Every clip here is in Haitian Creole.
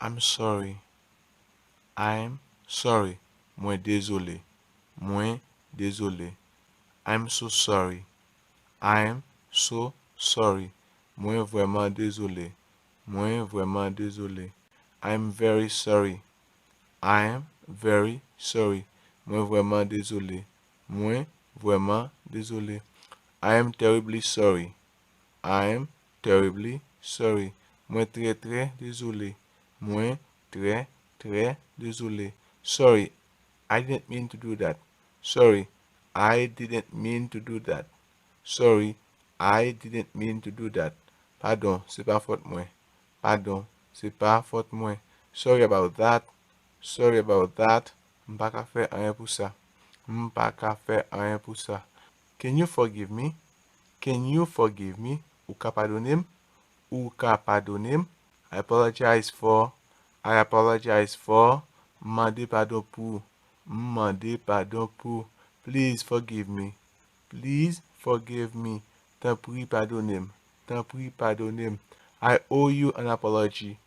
I'm sorry. I'm sorry. Moi désolé. Moi désolé. I'm so sorry. I'm so sorry. Moi vraiment désolé. Moi vraiment désolé. I'm very sorry. I'm very sorry. Moi vraiment désolé. Moi vraiment désolé. I am terribly sorry. I am terribly sorry. Moi très très désolé. Moi très très désolé. Sorry, I didn't mean to do that. Sorry, I didn't mean to do that. Sorry, I didn't mean to do that. Pardon, c'est pas faute moi. Pardon, c'est pas faute moi. Sorry about that. Sorry about that. M'pa ka fè rien pour ça. M'pa ka fè rien pour ça. Can you forgive me? Can you forgive me? Ou ka pardonner? Ou ka pardonner? I apologize for. I apologize for. M'mande pardon pour. M'mande pardon pour. Please forgive me. Please forgive me. T'en prie, pardonnez-moi. T'en prie, pardonnez-moi. I owe you an apology.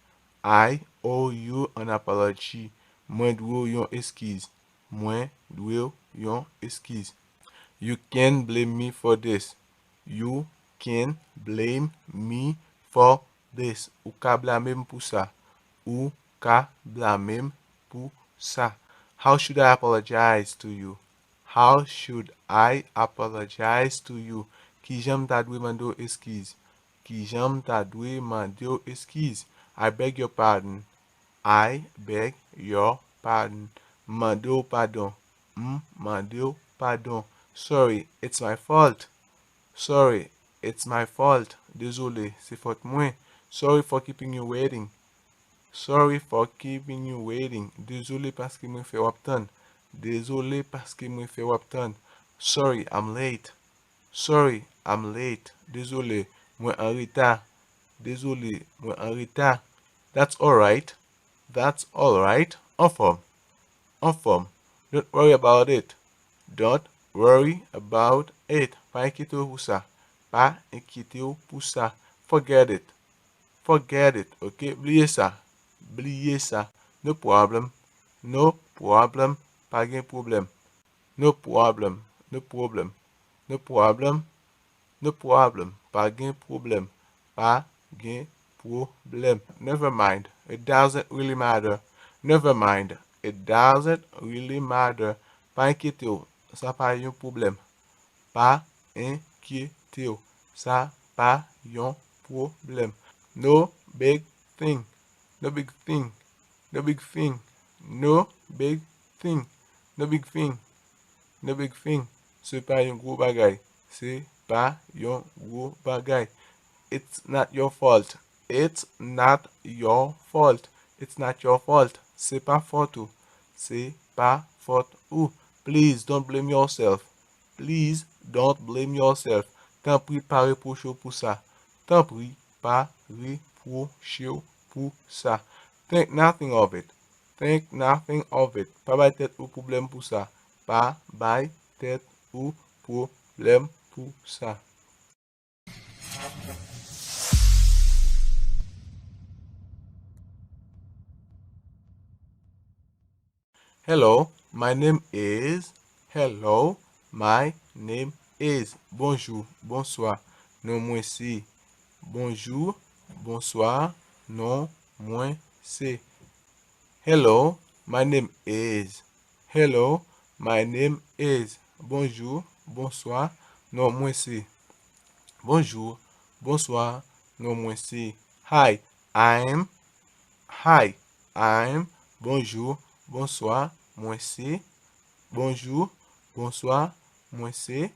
I owe you an apology. Moi dwe yon excuse. Moi dwe yon excuse. You can blame me for this. You can blame me for this. Ou ka blame m pou sa. Ou ka blame m pou sa. How should I apologize to you? How should I apologize to you? Ki jem ta dwe mando excuse. Ki jem ta dwe mando excuse. I beg your pardon. I beg your pardon. Mando pardon. Mando pardon. Sorry, it's my fault. Sorry, it's my fault. Désolé, c'est faute moi. Sorry for keeping you waiting. Sorry for keeping you waiting. Désolé parce que moi fait waptan. Désolé parce que moi fait waptan. Sorry, I'm late. Sorry, I'm late. Désolé, moi en retard. Désolé, moi en retard. That's alright. That's alright. En forme. En forme. Don't worry about it. Don't worry about it. Pas inquiétez pour ça. Pas inquiétez pour ça. Forget it. Forget it. Ok? Oubliez ça. Oubliez ça. No problem. No problem. Pas de problème. No problem. No problem. No problem. No problem. Pas de problème. Pas de problème. Never mind. It doesn't really matter. Never mind. It doesn't really matter. Pas inquiétez, ça pas un problème. Pas inquiétez, ça pas un problème. No big thing. No big thing. No big thing. No big thing. No big thing. No big thing. C'est pas un gros bagay. C'est pas un gros bagay. It's not your fault. It's not your fault. It's not your fault. C'est pas faute ou. C'est pas faute ou. Please don't blame yourself. Please don't blame yourself. T'en prie pas reprocher pour ça. T'en prie pas reprocher pour ça. Think nothing of it. Think nothing of it. Pas bay tête ou problème pour ça. Pas bay tête ou problème pour ça. Hello, my name is. Hello, my name is. Bonjour, bonsoir. Non, moi c'est. Bonjour, bonsoir. Non, moi c'est. Hello, my name is. Hello, my name is. Bonjour, bonsoir. Non, moi c'est. Bonjour, bonsoir. Non, moi c'est. Hi, I'm. Hi, I'm. Bonjour, bonsoir. Moi c'est. Bonjour, bonsoir. Moi c'est.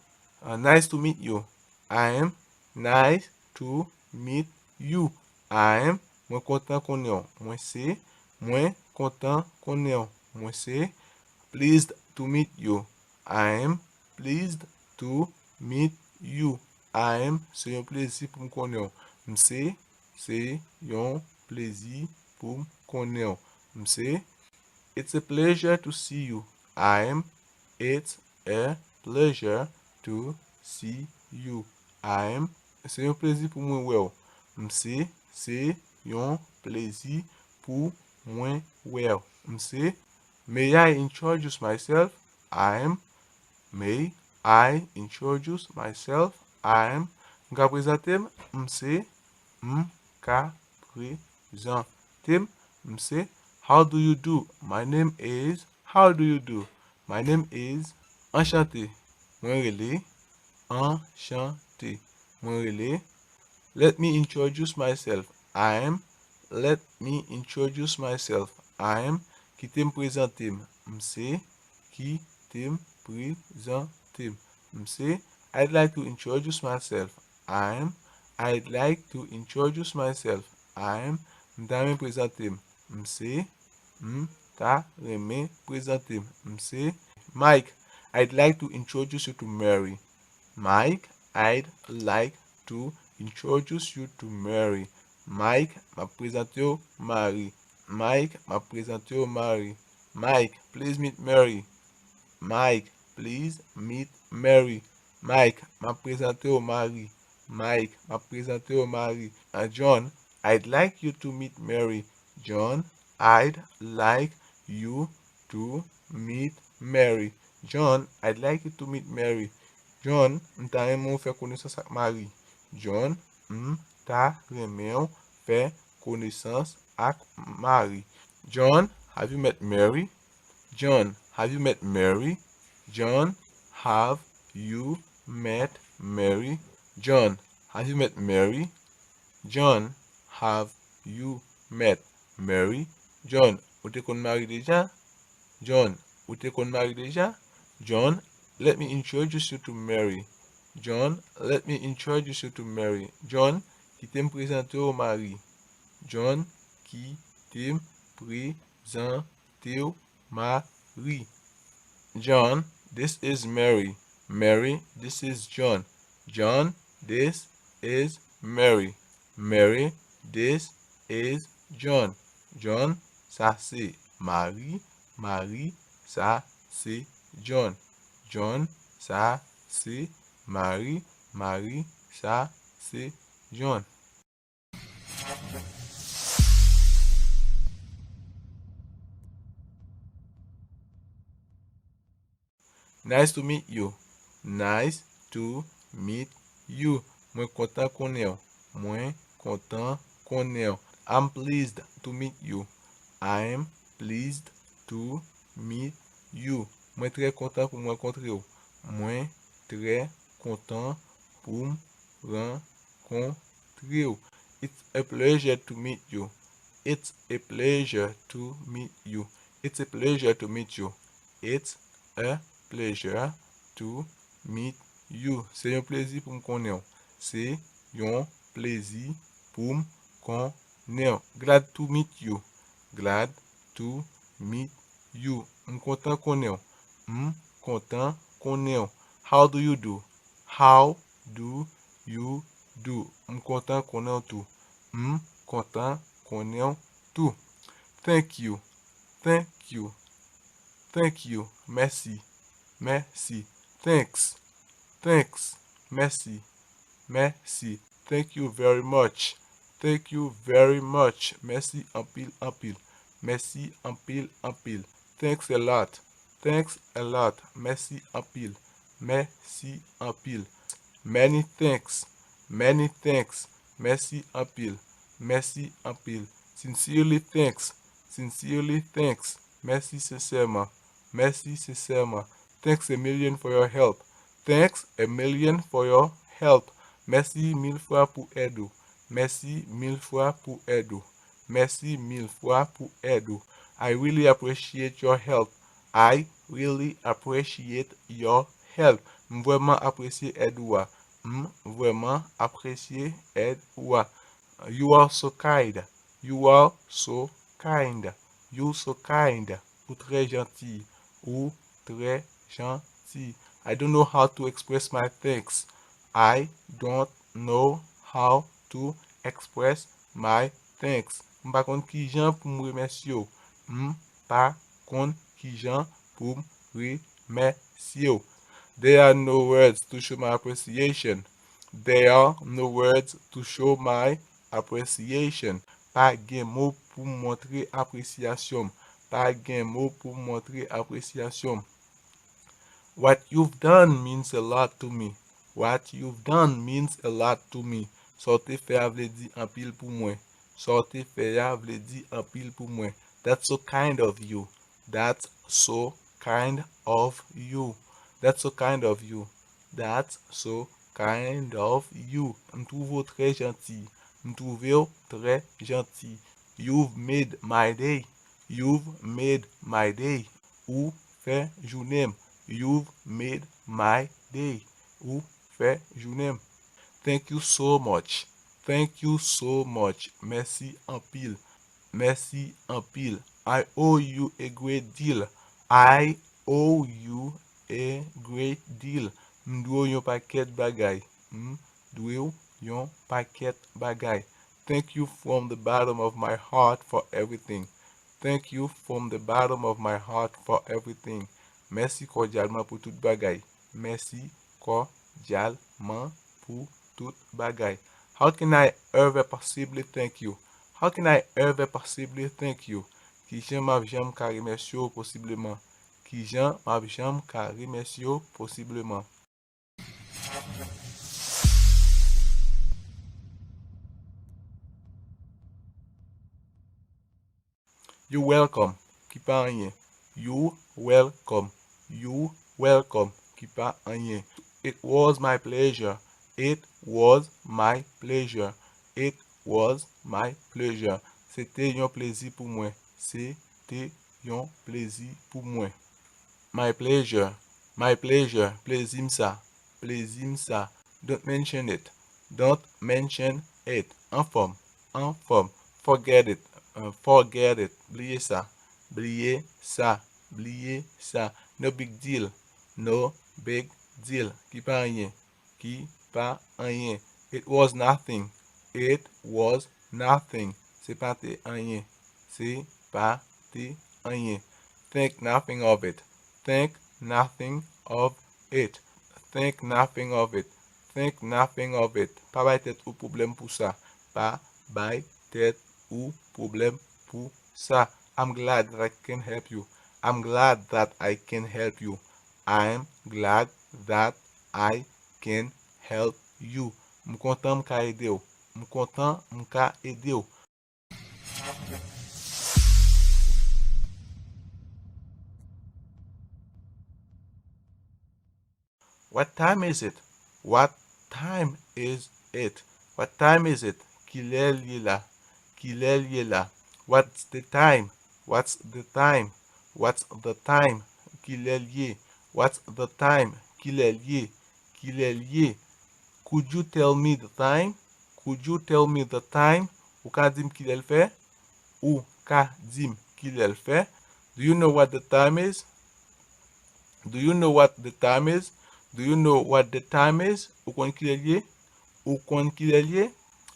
Nice to meet you. I'm nice to meet you. I'm. Moi content qu'on est. Moi c'est. Moi content qu'on est. Moi c'est. Pleased to meet you. I'm pleased to meet you. I'm. C'est un plaisir pour me connaître. M'sais. C'est un plaisir pour me connaître. M'sais. It's a pleasure to see you. I'm. It's a pleasure to see you. I'm. C'est un plaisir pour moi. Well. M'sais. C'est un plaisir pour mwen well. M'se, may I introduce myself? I'm. May I introduce myself? I'm. M'ka prezentem? M'se, m'ka prezentem. M'se, how do you do? My name is. How do you do? My name is. Enchanté. Mwen rele. Enchanté. Mwen rele. Let me introduce myself. I'm. Let me introduce myself. I'm. Ki te m prezentem. M'se. Ki te m prezentem. M'se. I'd like to introduce myself. I'm. I'd like to introduce myself. I'm. M'ta reme prezentem. M'se. M'ta reme prezentem. M'se. Mike. I'd like to introduce you to Mary. Mike, I'd like to introduce you to Mary. Mike, ma prezante yo Mary. Mike, ma prezante yo Mary. Mike, please meet Mary. Mike, please meet Mary. Mike, ma prezante yo Mary. Mike, ma prezante yo Mary. John, I'd like you to meet Mary. John, I'd like you to meet Mary. John, I'd like you to meet Mary. John, mta remon fè konesans ak Mary. John, mta remon fè konesans ak Mary. John, have you met Mary? John, have you met Mary? John, have you met Mary? John, have you met Mary? John, have you met Mary? John, ou te kon Mary deja? John, ou te kon Mary deja? John, let me introduce you to Mary. John, let me introduce you to Mary. John, ki te m prezante yo Mary. John, ki te m prezante yo Mary. John, this is Mary. Mary, this is John. John, this is Mary. Mary, this is John. John, ça c'est Marie. Marie, ça c'est John. John, ça c'est Marie. Marie, ça c'est John. Nice to meet you. Nice to meet you. Mwen kontan konen. Mwen kontan konen. I'm pleased to meet you. I'm pleased to meet you. Mwen tre kontan pou mwen renkontre yo. Mwen tre kontan pou m renkontre yo. It's a pleasure to meet you. It's a pleasure to meet you. It's a pleasure to meet you. It's a pleasure to meet you. C'est yon plezi pou m konnen. C'est yon plezi pou m konnen. Glad to meet you. Glad to meet you. M kontan konnen. M kontan konnen. How do you do? How do you do? M kontan konnen tou. M kontan konnen tou. Thank you. Thank you. Thank you. Merci. Merci. Thanks. Thanks. Merci. Merci. Thank you very much. Thank you very much. Merci en pile en pile. Merci en pile en pile. Thanks a lot. Thanks a lot. Merci en pile. Merci en pile. Many thanks. Many thanks. Merci en pile. Merci en pile. Sincerely thanks. Sincerely thanks. Merci sincèrement. Merci sincèrement. Thanks a million for your help. Thanks a million for your help. Merci mille fois pour aide. Merci mille fois pour aide. Merci mille fois pour aide. I really appreciate your help. I really appreciate your help. M vraiment apprécier aide ou. M vraiment apprécier aide ou. You are so kind. You are so kind. You so kind. Ou très gentil. Ou très gentil. I don't know how to express my thanks. I don't know how to express my thanks. M pa kon ki jan pou m remersi yo. M pa kon ki jan pou m remersi yo. There are no words to show my appreciation. There are no words to show my appreciation. pas gen mot pour montrer appréciation. Pas gen mot pour montrer appréciation. What you've done means a lot to me. What you've done means a lot to me. Sorte fe a vle di an pil pou mwen. Sorte fe a vle di an pil pou mwen. That's so kind of you. That's so kind of you. That's so kind of you. That's so kind of you. M trouve ou tre gentil. M trouve ou tre gentil. You've made my day. You've made my day. Ou fe jounem. You've made my day. Ou fe jounem. Thank you so much. Thank you so much. Merci en pile. Merci en pile. I owe you a great deal. I owe you a great deal. M'dwe yon paquet bagay. M'dwe yon paquet bagay. Thank you from the bottom of my heart for everything. Thank you from the bottom of my heart for everything. Merci cordialement pour tout bagay. Merci cordialement pour tout bagay. How can I ever possibly thank you? How can I ever possibly thank you? Ki jan map jam ka remersi yo posibleman. Ki jan map jam ka remersi yo posibleman. You welcome. Ki pa anyen. You welcome. You welcome. Ki pa anyen. It was my pleasure. It was my pleasure. It was my pleasure. C'était yon plaisir pour moi. C'était yon plaisir pour moi. My pleasure. My pleasure. Plaisir ça. Plaisir ça. Don't mention it. Don't mention it. En forme. En forme. Forget it. Forget it. Bliye ça. Bliye ça. Bliye ça. No big deal. No big deal. Ki pa rien. Ki pa rien. It was nothing. It was nothing. C'est pas te rien. C'est pas te rien. Think nothing of it. Think nothing of it. Think nothing of it. Think nothing of it. Pa bay tèt ou problème pour ça. Pa bay tèt ou problème pour ça. I'm glad that I can help you. I'm glad that I can help you. I'm glad that I can help you. M kontan m ka ede ou. M kontan m ka ede ou. What time is it? What time is it? What time is it? Kilè liye la? Kilè liye la? What's the time? What's the time? What's the time? Kilè liye? What's the time? Kilè liye? Kilè liye? Could you tell me the time? Could you tell me the time? Ou ka dim kilè l'fè? Ou ka dim kilè l'fè? Do you know what the time is? Do you know what the time is? Do you know what the time is? Ou kon kilè liye? Ou kon kilè liye?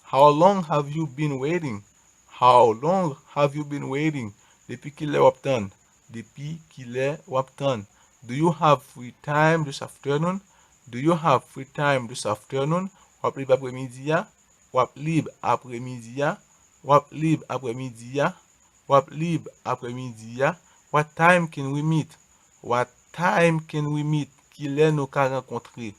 How long have you been waiting? How long have you been waiting? Depi kilè wap tan? Depi kilè wap tan? Do you have free time this afternoon? Do you have free time this afternoon? Wap lib apre midi ya? Wap lib apre midi ya? Wap lib apre midi ya? Wap lib apre midi ya? What time can we meet? What time can we meet? Kilè nou ka renkontre?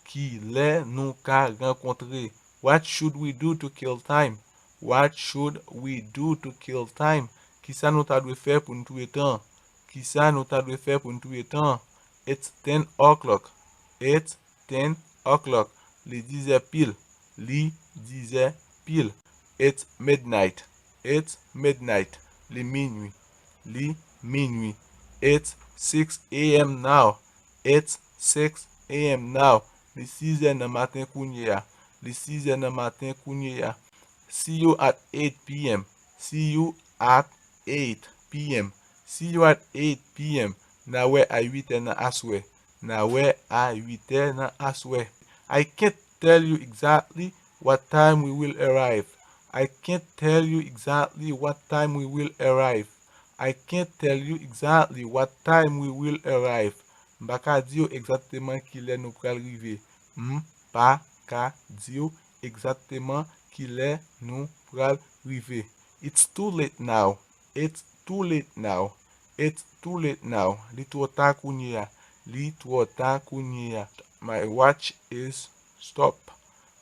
Kilè nou ka renkontre? What should we do to kill time? What should we do to kill time? Ki sa nou ta dwe fè pou nou touye tan? Ki sa nou ta dwe fè pou nou touye tan? It's 10 o'clock. It's 10 o'clock. Li 10 pile. Li 10 pile. It's midnight. It's midnight. Li minuit. Li minuit. It's 6 a.m. now. It's 6 a.m. now. Li 6 nan matin kounye ya. Li 6 nan matin kounye ya. See you at 8 p.m. See you at 8 p.m. See you at 8 p.m. Na we a 8 nan aswe. Na we a 8 nan aswe. I can't tell you exactly what time we will arrive. I can't tell you exactly what time we will arrive. I can't tell you exactly what time we will arrive. Mbaka diyo exactement kilè nou pral rive. Mbaka diyo exactement kilè nou pral rive. It's too late now. It's too late now. It's too late now. Li tro ta kounye ya. Li tro ta kounye ya. My watch is stop.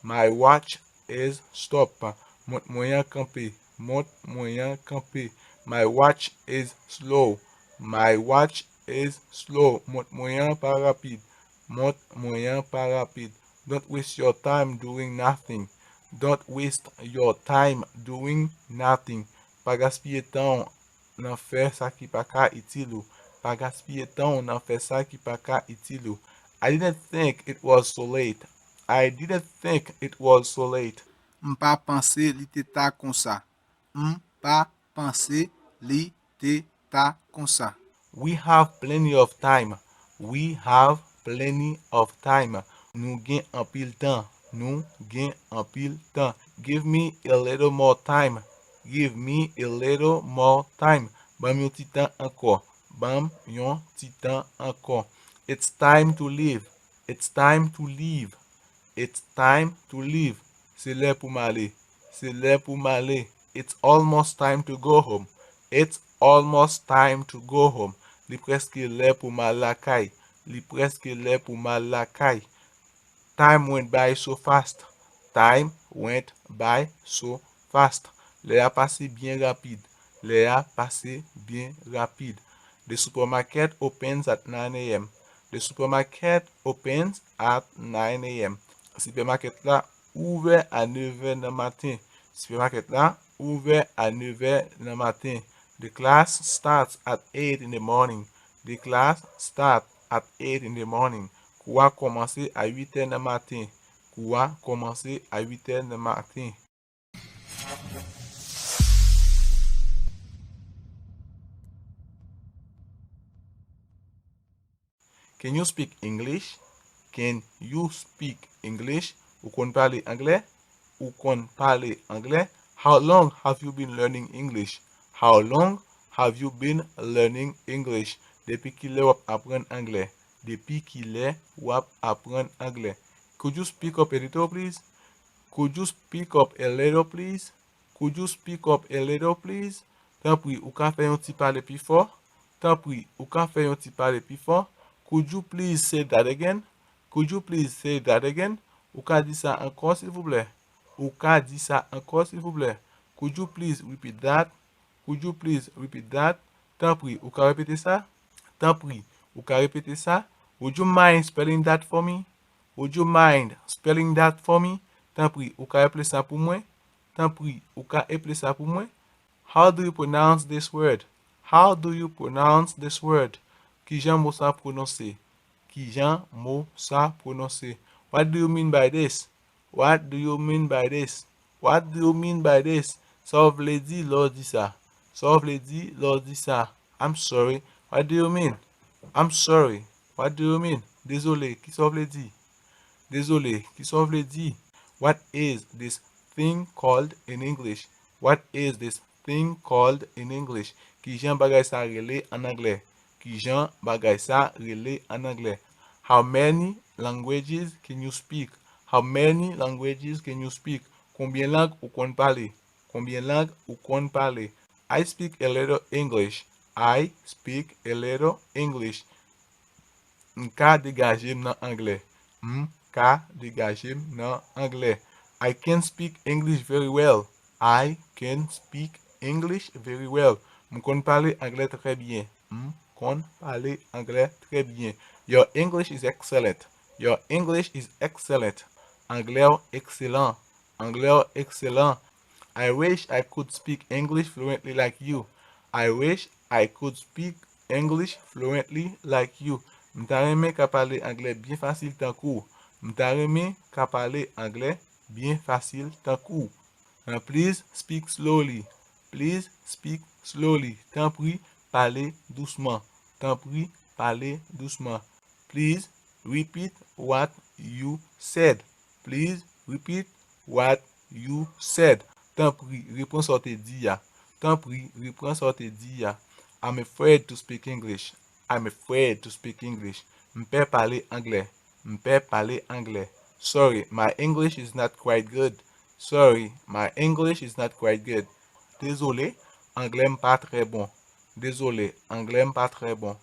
My watch is stop. Mont mwen kampe. Mont mwen kampe. My watch is slow. My watch is slow. Mont mwen pa rapide. Mont mwen pa rapide. Don't waste your time doing nothing. Don't waste your time doing nothing. Pa gaspye tan nan fe sa ki pa ka itil ou. Pa gaspye tan nan fe sa ki pa ka itil ou. I didn't think it was so late. I didn't think it was so late. M'pa panse li te ta kon sa. M'pa panse li te ta kon sa. We have plenty of time. We have plenty of time. Nou gen anpil tan. Nou gen anpil tan. Give me a little more time. Give me a little more time. Bam yon ti tan anko. Bam yon ti tan anko. It's time to leave. It's time to leave. It's time to leave. Se lè pou m'ale. Se lè pou m'ale. It's almost time to go home. It's almost time to go home. Li preske lè pou m'al lakay. Li preske lè pou m'al lakay. Time went by so fast. Time went by so fast. Le a pase bien rapide. Le a pase bien rapide. The supermarket opens at 9 a.m. The supermarket opens at 9 a.m. Supermarket la ouve a 9h nan matin. Supermarket la ouve a 9h nan matin. The class starts at 8 in the morning. The class starts at 8 in the morning. Kou a komanse a 8h nan matin. Kou a komanse a 8h nan matin. Can you speak English? Can you speak English? Ou kon pale anglais? Ou kon pale anglais? How long have you been learning English? How long have you been learning English? Depi ki le wap apren anglais. Depi ki le wap apren anglais. Could you speak up a little, please? Could you speak up a little, please? Could you speak up a little, please? Tan pri, ou ka fè yon ti pale pi fort? Tan pri, ou ka fè yon ti pale pi fort? Could you please say that again? Could you please say that again? Ou ka di sa ankon, s'il vous plaît? Ou ka di sa ankon, s'il vous plaît? Could you please repeat that? Could you please repeat that? Tan pri, ou ka repete sa? Tan pri, ou ka repete sa? Would you mind spelling that for me? Would you mind spelling that for me? Tan pri, ou ka eple sa pou mwen? Tan pri, ou ka eple sa pou mwen? How do you pronounce this word? How do you pronounce this word? Ki jan mo sa prononse? Ki jan mo sa prononse? What do you mean by this? What do you mean by this? What do you mean by this? Sa vle di lor di sa. Sa vle di lor di sa. I'm sorry. What do you mean? I'm sorry. What do you mean? Désolé. Ki sa vle di? Désolé. Ki sa vle di? What is this thing called in English? What is this thing called in English? Ki jan bagay sa rele en anglais? Ki jan bagay sa rele en anglais? How many languages can you speak? How many languages can you speak? Combien lang ou kon pale? Combien lang ou kon pale? I speak a little English. I speak a little English. M'ka degajem nan anglais. M'ka degajem nan anglais. I can speak English very well. I can speak English very well. M'kon pale anglais très bien. M'kon pale anglais très bien. Your English is excellent. Your English is excellent. Anglais excellent. Anglais excellent. I wish I could speak English fluently like you. I wish I could speak English fluently like you. M'ta reme ka pale anglais bien facile tan kou. M'ta reme ka pale anglais bien facile tan kou. Please speak slowly. Please speak slowly. Tan pri, pale doucement. Tan pri, pale doucement. Please repeat what you said. Please repeat what you said. Tan pri, repon sa te di ya. Tan pri, repon sa te di ya. I'm afraid to speak English. I'm afraid to speak English. M'pe pale anglais. M'pe pale anglais. Sorry, my English is not quite good. Sorry, my English is not quite good. Désolé, anglais pas très bon. Désolé, anglais pas très bon.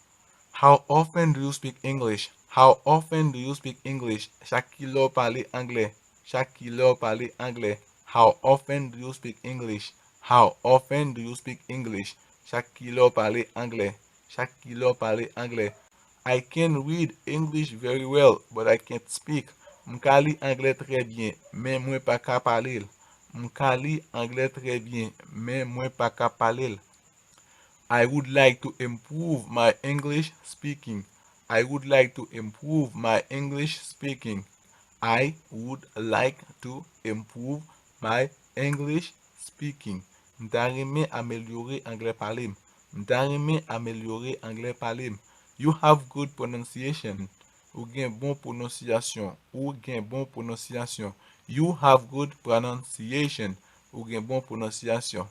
How often do you speak English? How often do you speak English? Chaque heure parler anglais. Chaque heure parler anglais. How often do you speak English? How often do you speak English? Chaque heure parler anglais. Chaque heure parler anglais. I can read English very well, but I can't speak. M'ka li anglais très bien, mais moi pas ka parler. M'ka li anglais très bien, mais moi pas ka parler. I would like to improve my English speaking. I would like to improve my English speaking. I would like to improve my English speaking. M'ta remè améliorer anglais parlé. M'ta remè améliorer anglais parlé. You have good pronunciation. Ou gen bon prononciation. Ou gen bon prononciation. You have good pronunciation. Ou gen bon prononciation.